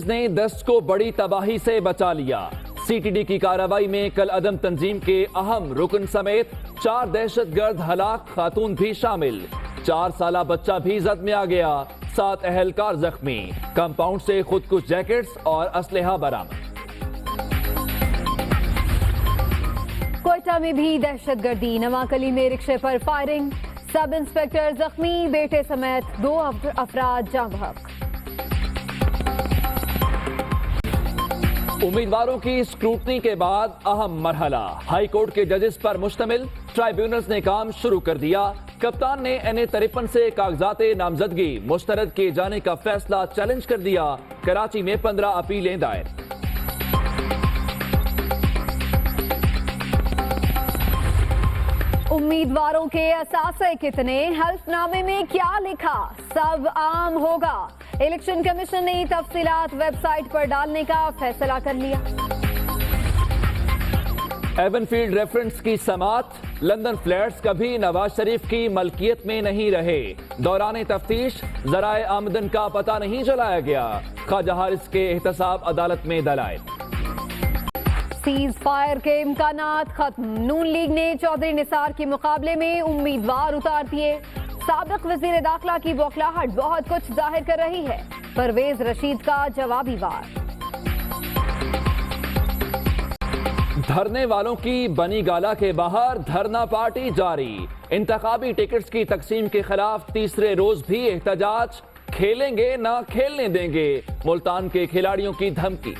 نے 10 کو بڑی تباہی سے بچا لیا۔ سی ٹی ڈی کی کارروائی میں کل عدم تنظیم کے اہم رکن سمیت 4 دہشت گرد ہلاک، خاتون بھی شامل۔ 4 سالہ بچہ بھی زد میں آ گیا، 7 اہلکار زخمی۔ کمپاؤنڈ سے خودکش جیکٹس اور اسلحہ برآمد۔ کوئٹہ میں بھی دہشت گردی، نواکلی میں رکشے پر فائرنگ، سب انسپکٹر زخمی، بیٹے سمیت 2 افراد جاں بحق۔ امیدواروں کی اسکروٹنی کے بعد اہم مرحلہ، ہائی کورٹ کے ججز پر مشتمل ٹرائیبیونلز نے کام شروع کر دیا۔ کپتان نے NA-53 سے کاغذات نامزدگی مسترد کیے جانے کا فیصلہ چیلنج کر دیا۔ کراچی میں 15 اپیلیں دائر۔ امیدواروں کے اثاثے کتنے، حلف نامے میں کیا لکھا، سب عام ہوگا۔ الیکشن کمیشن نے تفصیلات ویب سائٹ پر ڈالنے کا فیصلہ کر لیا۔ ایون فیلڈ ریفرنس کی سماعت، لندن فلیٹس کبھی نواز شریف کی ملکیت میں نہیں رہے۔ دوران تفتیش ذرائع آمدن کا پتہ نہیں چلایا گیا۔ خواجہ حارث کے احتساب عدالت میں دلائل۔ سیز فائر کے امکانات ختم، نون لیگ نے چودھری نثار کے مقابلے میں امیدوار اتار دیے۔ سابق وزیر داخلہ کی بوکھلاہٹ بہت کچھ ظاہر کر رہی ہے، پرویز رشید کا جوابی وار۔ دھرنے والوں کی بنی گالہ کے باہر دھرنا پارٹی جاری۔ انتخابی ٹکٹس کی تقسیم کے خلاف تیسرے روز بھی احتجاج، کھیلیں گے نہ کھیلنے دیں گے، ملتان کے کھلاڑیوں کی دھمکی۔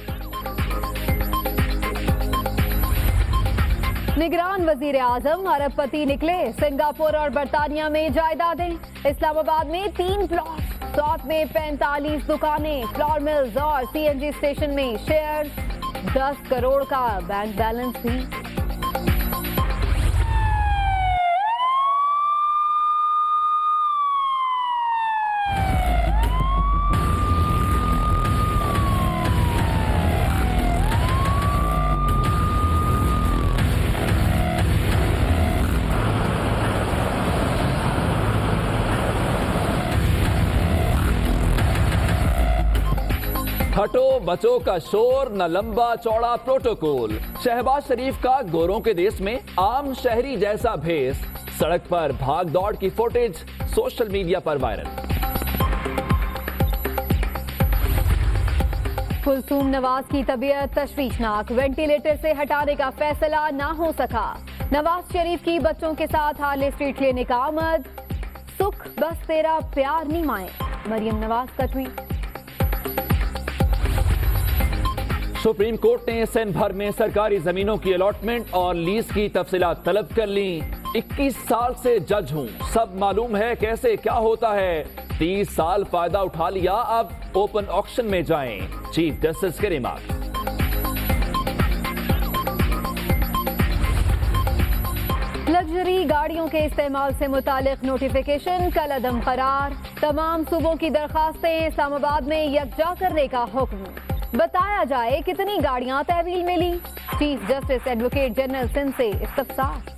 نگران وزیر اعظم ارب پتی نکلے، سنگاپور اور برطانیہ میں جائیدادیں، اسلام آباد میں 3 پلاٹ، ساؤتھ میں 45 دکانیں، فلور ملز اور CNG اسٹیشن میں شیئر، 10 کروڑ کا بینک بیلنس بھی۔ ہٹو بچو کا شور، نہ لمبا چوڑا پروٹوکول۔ شہباز شریف کا گوروں کے دیس میں عام شہری جیسا بھیس، سڑک پر بھاگ دوڑ کی فوٹیج سوشل میڈیا پر وائرل۔ کلثوم نواز کی طبیعت تشویشناک، وینٹیلیٹر سے ہٹانے کا فیصلہ نہ ہو سکا۔ نواز شریف کی بچوں کے ساتھ ہارلے اسٹریٹ لینے کا آمد، سکھ بس تیرا پیار نہیں مائیں، مریم نواز کا ٹویٹ۔ سپریم کورٹ نے سندھ بھر میں سرکاری زمینوں کی الاٹمنٹ اور لیز کی تفصیلات طلب کر لیں۔ 21 سال سے جج ہوں، سب معلوم ہے کیسے کیا ہوتا ہے۔ 30 سال فائدہ اٹھا لیا، اب اوپن آکشن میں جائیں، چیف جسٹس کے ریمارک۔ لگژری گاڑیوں کے استعمال سے متعلق نوٹیفیکیشن کل عدم قرار، تمام صوبوں کی درخواستیں اسلام آباد میں یکجا کرنے کا حکم، بتایا جائے کتنی گاڑیاں تحویل میں لی، chief justice advocate general Sindh سے استفسار۔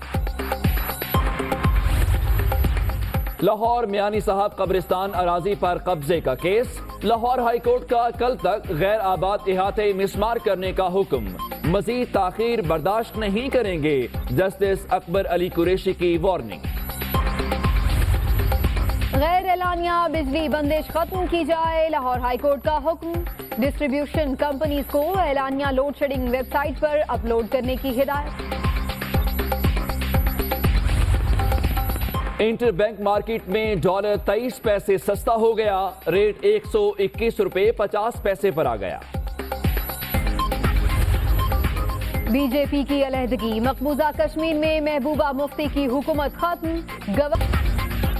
لاہور میانی صاحب قبرستان اراضی پر قبضے کا کیس، لاہور ہائی کورٹ کا کل تک غیر آباد احاطے مسمار کرنے کا حکم، مزید تاخیر برداشت نہیں کریں گے، جسٹس اکبر علی قریشی کی وارننگ۔ غیر اعلانیہ بجلی بندش ختم کی جائے، لاہور ہائی کورٹ کا حکم، ڈسٹریبیوشن کمپنیز کو اعلانیہ لوڈ شیڈنگ ویب سائٹ پر اپلوڈ کرنے کی ہدایت۔ انٹر بینک مارکیٹ میں ڈالر 23 پیسے سستا ہو گیا، ریٹ 121 روپے 50 پیسے پر آ گیا۔ بی جے پی کی علیحدگی، مقبوضہ کشمیر میں محبوبہ مفتی کی حکومت ختم۔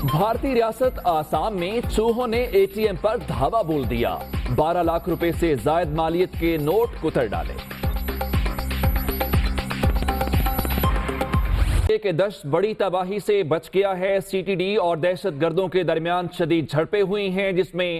بھارتی ریاست آسام میں چوہوں نے ATM پر دھاوا بول دیا، 12 لاکھ روپے سے زائد مالیت کے نوٹ کتر ڈالے۔ کہ دشت بڑی تباہی سے بچ گیا ہے، CTD اور دہشت گردوں کے درمیان شدید جھڑپیں ہوئی ہیں، جس میں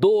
2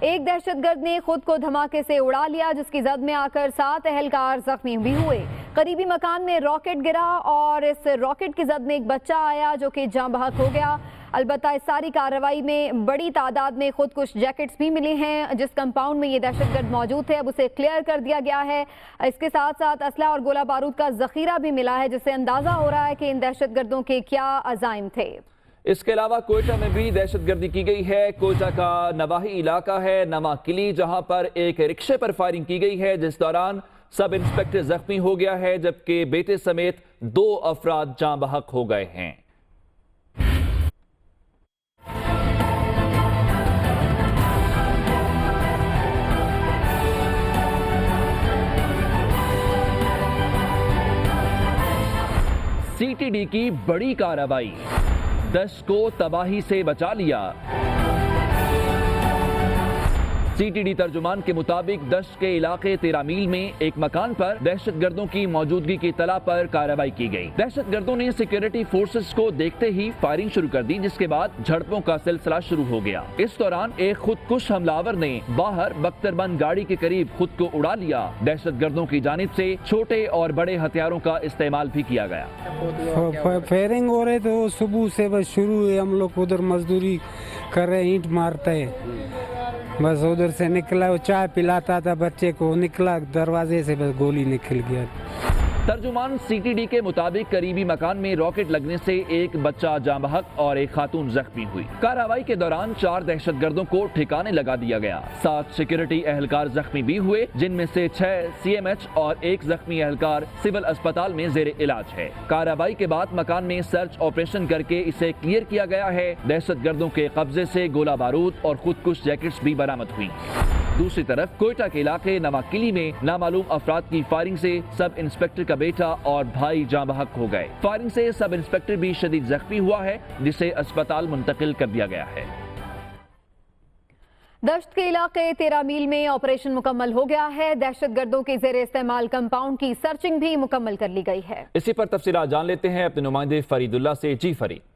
ایک دہشت گرد نے خود کو دھماکے سے اڑا لیا جس کی زد میں آ کر 7 اہلکار زخمی بھی ہوئے۔ قریبی مکان میں راکٹ گرا اور اس راکٹ کی زد میں ایک بچہ آیا جو کہ جاں بحق ہو گیا۔ البتہ اس ساری کارروائی میں بڑی تعداد میں خودکش جیکٹس بھی ملے ہیں۔ جس کمپاؤنڈ میں یہ دہشت گرد موجود تھے اب اسے کلیئر کر دیا گیا ہے۔ اس کے ساتھ ساتھ اسلحہ اور گولہ بارود کا ذخیرہ بھی ملا ہے جس سے اندازہ ہو رہا ہے کہ ان دہشت گردوں کے کیا عزائم تھے۔ اس کے علاوہ کوئٹہ میں بھی دہشت گردی کی گئی ہے۔ کوئٹہ کا نواحی علاقہ ہے نما کلی جہاں پر ایک رکشے پر فائرنگ کی گئی ہے جس دوران سب انسپیکٹر زخمی ہو گیا ہے جبکہ بیٹے سمیت 2 افراد جاں بحق ہو گئے ہیں۔ سی ٹی ڈی کی بڑی کارروائی، دشت کو تباہی سے بچا لیا۔ سی ٹی ڈی ترجمان کے مطابق دشت کے علاقے 13 میل میں ایک مکان پر دہشت گردوں کی موجودگی کی اطلاع پر کارروائی کی گئی۔ دہشت گردوں نے سیکیورٹی فورسز کو دیکھتے ہی فائرنگ شروع کر دی جس کے بعد جھڑپوں کا سلسلہ شروع ہو گیا۔ اس دوران ایک خودکش حملہ آور نے باہر بختربند گاڑی کے قریب خود کو اڑا لیا۔ دہشت گردوں کی جانب سے چھوٹے اور بڑے ہتھیاروں کا استعمال بھی کیا گیا۔ فائرنگ ہو رہے تو صبح سے بس شروع ہوئے، ہم لوگ ادھر مزدوری کر رہے، اینٹ مارتا ہے، بس ادھر سے نکلا، وہ چائے پلاتا تھا بچے کو، نکلا دروازے سے بس گولی نکل گیا۔ ترجمان سی ٹی ڈی کے مطابق قریبی مکان میں راکٹ لگنے سے ایک بچہ جاں بحق اور ایک خاتون زخمی ہوئی۔ کارروائی کے دوران 4 دہشت گردوں کو ٹھکانے لگا دیا گیا۔ 7 سیکیورٹی اہلکار زخمی بھی ہوئے جن میں سے 6 سی ایم ایچ اور 1 زخمی اہلکار سول اسپتال میں زیر علاج ہے۔ کارروائی کے بعد مکان میں سرچ آپریشن کر کے اسے کلیئر کیا گیا ہے۔ دہشت گردوں کے قبضے سے گولہ بارود اور خودکش جیکٹس بھی برآمد ہوئی۔ دوسری طرف کوئٹہ کے علاقے نما کلی میں نامعلوم افراد کی فائرنگ سے سب انسپیکٹر کا بیٹا اور بھائی جاں بحق ہو گئے۔ فائرنگ سے سب انسپیکٹر بھی شدید زخمی ہوا ہے جسے اسپتال منتقل کر دیا گیا ہے۔ دشت کے علاقے 13 میل میں آپریشن مکمل ہو گیا ہے۔ دہشت گردوں کے زیر استعمال کمپاؤنڈ کی سرچنگ بھی مکمل کر لی گئی ہے۔ اسی پر تفصیلات جان لیتے ہیں اپنے نمائندے فرید اللہ سے۔ جی فرید۔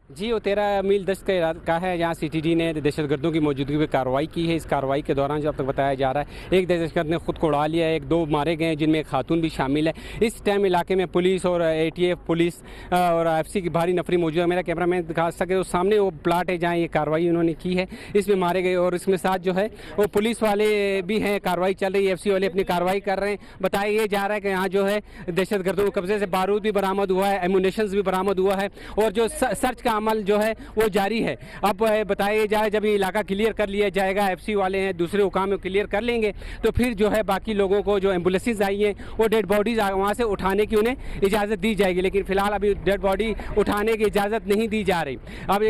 جی وہ 13 میل دشت کا علاقہ ہے جہاں سی ٹی ڈی نے دہشت گردوں کی موجودگی میں کارروائی کی ہے۔ اس کارروائی کے دوران جو اب تک بتایا جا رہا ہے ایک دہشت گرد نے خود کو اڑا لیا ہے، 2 مارے گئے جن میں ایک خاتون بھی شامل ہے۔ اس ٹائم علاقے میں پولیس اور اے ٹی ایف پولیس اور ایف سی کی بھاری نفری موجود ہے۔ میرا کیمرہ مین دکھا سکے تو سامنے وہ پلاٹ ہے جہاں یہ کارروائی انہوں نے کی ہے، اس میں مارے گئے اور اس میں ساتھ جو ہے وہ پولیس والے بھی ہیں، کارروائی چل رہی ہے، ایف سی والے اپنی کارروائی کر رہے ہیں۔ بتایا یہ جا رہا ہے کہ یہاں جو ہے دہشت گردوں کے قبضے سے بارود بھی برآمد ہوا ہے، ایمونیشنز بھی برآمد ہوا ہے اور جو سرچ کا عمل جو ہے وہ جاری ہے۔ اب بتایا جائے جب یہ علاقہ کلیئر کر لیا جائے گا، ایف سی والے ہیں دوسرے حکام میں کلیئر کر لیں گے تو پھر جو ہے باقی لوگوں کو جو ایمبولینسز آئی ہیں وہ ڈیڈ باڈیز وہاں سے اٹھانے کی انہیں اجازت دی جائے گی، لیکن فی الحال ابھی ڈیڈ باڈی اٹھانے کی اجازت نہیں دی جا رہی۔ اب